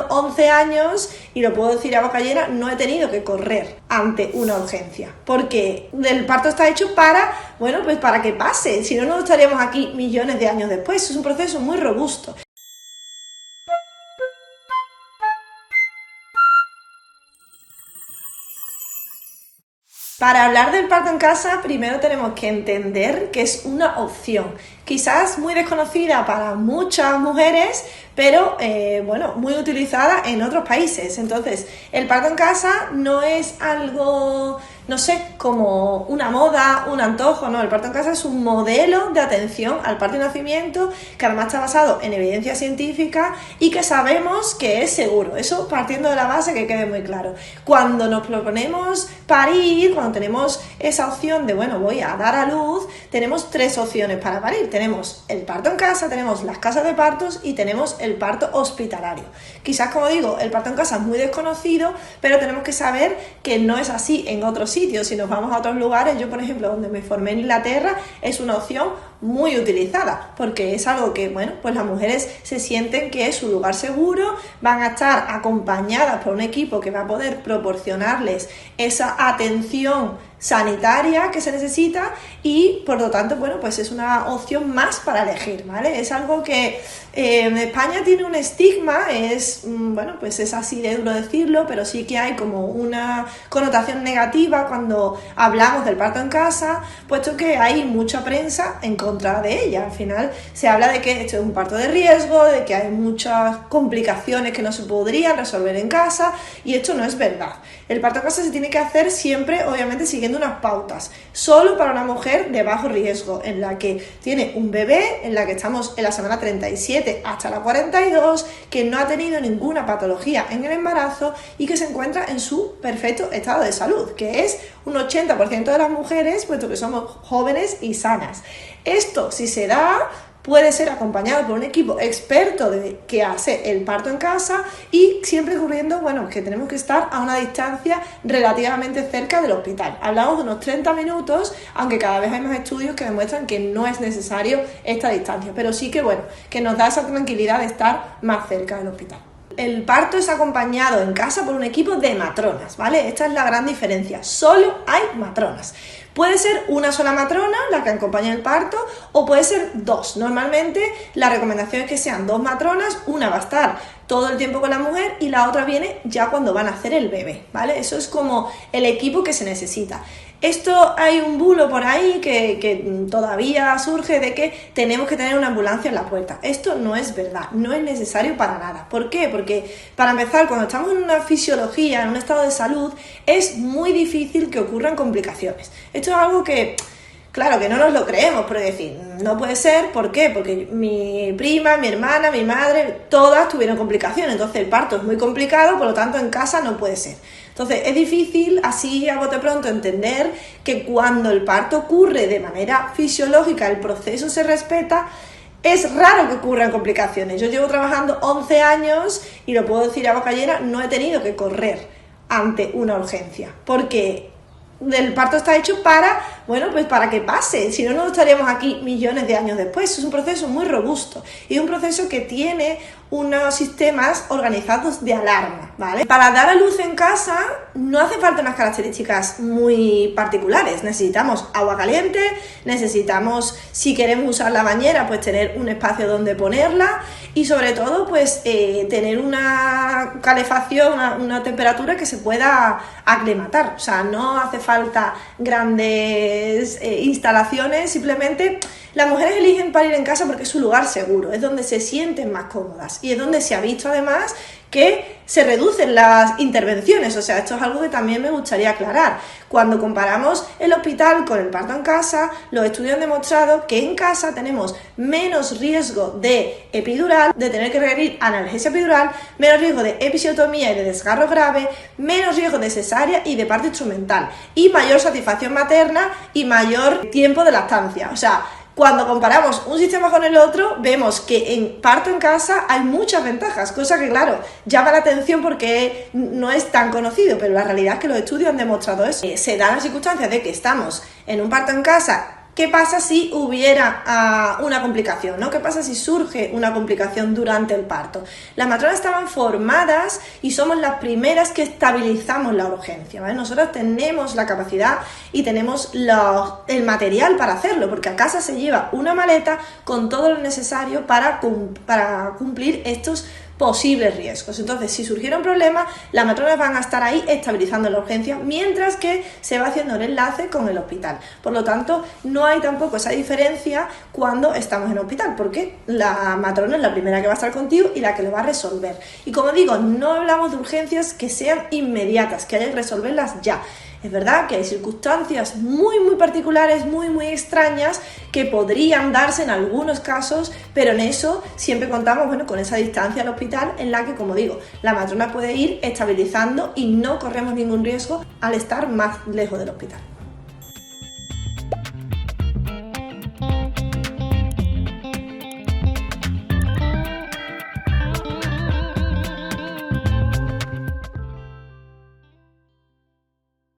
trabajando 11 años y lo puedo decir a boca llena, no he tenido que correr ante una urgencia, porque el parto está hecho para, bueno, pues para que pase, si no, no estaríamos aquí millones de años después. Es un proceso muy robusto. Para hablar del parto en casa, primero tenemos que entender que es una opción, quizás muy desconocida para muchas mujeres, pero bueno, muy utilizada en otros países. Entonces, el parto en casa no es algo, no sé, como una moda, un antojo, no. El parto en casa es un modelo de atención al parto y nacimiento que además está basado en evidencia científica y que sabemos que es seguro. Eso partiendo de la base, que quede muy claro. Cuando nos proponemos parir, cuando tenemos esa opción de, bueno, voy a dar a luz, tenemos tres opciones para parir. Tenemos el parto en casa, tenemos las casas de partos y tenemos el parto hospitalario. Quizás, como digo, el parto en casa es muy desconocido, pero tenemos que saber que no es así en otros sitios. Si nos vamos a otros lugares, yo por ejemplo, donde me formé en Inglaterra, es una opción muy utilizada, porque es algo que, bueno, pues las mujeres se sienten que es su lugar seguro, van a estar acompañadas por un equipo que va a poder proporcionarles esa atención sanitaria que se necesita y por lo tanto, bueno, pues es una opción más para elegir, ¿vale? Es algo que en España tiene un estigma, bueno, pues es así de duro decirlo, pero sí que hay como una connotación negativa cuando hablamos del parto en casa, puesto que hay mucha prensa en contra de ella. Al final se habla de que esto es un parto de riesgo, de que hay muchas complicaciones que no se podrían resolver en casa, y esto no es verdad. El parto en casa se tiene que hacer siempre, obviamente, siguiendo unas pautas, solo para una mujer de bajo riesgo, en la que tiene un bebé, en la que estamos en la semana 37 hasta la 42, que no ha tenido ninguna patología en el embarazo y que se encuentra en su perfecto estado de salud, que es un 80% de las mujeres, puesto que somos jóvenes y sanas. Esto, si se da, puede ser acompañado por un equipo experto que hace el parto en casa y siempre ocurriendo, bueno, que tenemos que estar a una distancia relativamente cerca del hospital. Hablamos de unos 30 minutos, aunque cada vez hay más estudios que demuestran que no es necesario esta distancia, pero sí que, bueno, que nos da esa tranquilidad de estar más cerca del hospital. El parto es acompañado en casa por un equipo de matronas, ¿vale? Esta es la gran diferencia, solo hay matronas. Puede ser una sola matrona la que acompaña el parto o puede ser dos. Normalmente la recomendación es que sean dos matronas, una va a estar todo el tiempo con la mujer y la otra viene ya cuando van a hacer el bebé, ¿vale? Eso es como el equipo que se necesita. Esto hay un bulo por ahí que todavía surge de que tenemos que tener una ambulancia en la puerta. Esto no es verdad, no es necesario para nada. ¿Por qué? Porque para empezar, cuando estamos en una fisiología, en un estado de salud, es muy difícil que ocurran complicaciones. Esto es algo que, claro, que no nos lo creemos, pero decir, no puede ser. ¿Por qué? Porque mi prima, mi hermana, mi madre, todas tuvieron complicaciones. Entonces el parto es muy complicado, por lo tanto en casa no puede ser. Entonces es difícil así a bote pronto entender que cuando el parto ocurre de manera fisiológica, el proceso se respeta, es raro que ocurran complicaciones. Yo llevo trabajando 11 años y lo puedo decir a boca llena, no he tenido que correr ante una urgencia, porque el parto está hecho para, bueno, pues para que pase, si no, no estaríamos aquí millones de años después. Es un proceso muy robusto y un proceso que tiene unos sistemas organizados de alarma, ¿vale? Para dar a luz en casa no hace falta unas características muy particulares. Necesitamos agua caliente, necesitamos, si queremos usar la bañera, pues tener un espacio donde ponerla y sobre todo, pues tener una calefacción, una temperatura que se pueda aclimatar. O sea, no hace falta grandes instalaciones, simplemente las mujeres eligen parir en casa porque es su lugar seguro, es donde se sienten más cómodas y es donde se ha visto además que se reducen las intervenciones. O sea, esto es algo que también me gustaría aclarar. Cuando comparamos el hospital con el parto en casa, los estudios han demostrado que en casa tenemos menos riesgo de epidural, de tener que requerir analgesia epidural, menos riesgo de episiotomía y de desgarro grave, menos riesgo de cesárea y de parto instrumental, y mayor satisfacción materna y mayor tiempo de lactancia. O sea, cuando comparamos un sistema con el otro, vemos que en parto en casa hay muchas ventajas, cosa que, claro, llama la atención porque no es tan conocido, pero la realidad es que los estudios han demostrado eso. Se dan las circunstancias de que estamos en un parto en casa ¿qué pasa si hubiera una complicación, ¿no? ¿Qué pasa si surge una complicación durante el parto? Las matronas estaban formadas y somos las primeras que estabilizamos la urgencia, ¿vale? Nosotros tenemos la capacidad y tenemos el material para hacerlo, porque a casa se lleva una maleta con todo lo necesario para cumplir estos posibles riesgos. Entonces, si surgiera un problema, las matronas van a estar ahí estabilizando la urgencia, mientras que se va haciendo el enlace con el hospital. Por lo tanto, no hay tampoco esa diferencia cuando estamos en hospital, porque la matrona es la primera que va a estar contigo y la que lo va a resolver. Y como digo, no hablamos de urgencias que sean inmediatas, que haya que resolverlas ya. Es verdad que hay circunstancias muy particulares, muy extrañas que podrían darse en algunos casos, pero en eso siempre contamos, bueno, con esa distancia al hospital en la que, como digo, la matrona puede ir estabilizando y no corremos ningún riesgo al estar más lejos del hospital.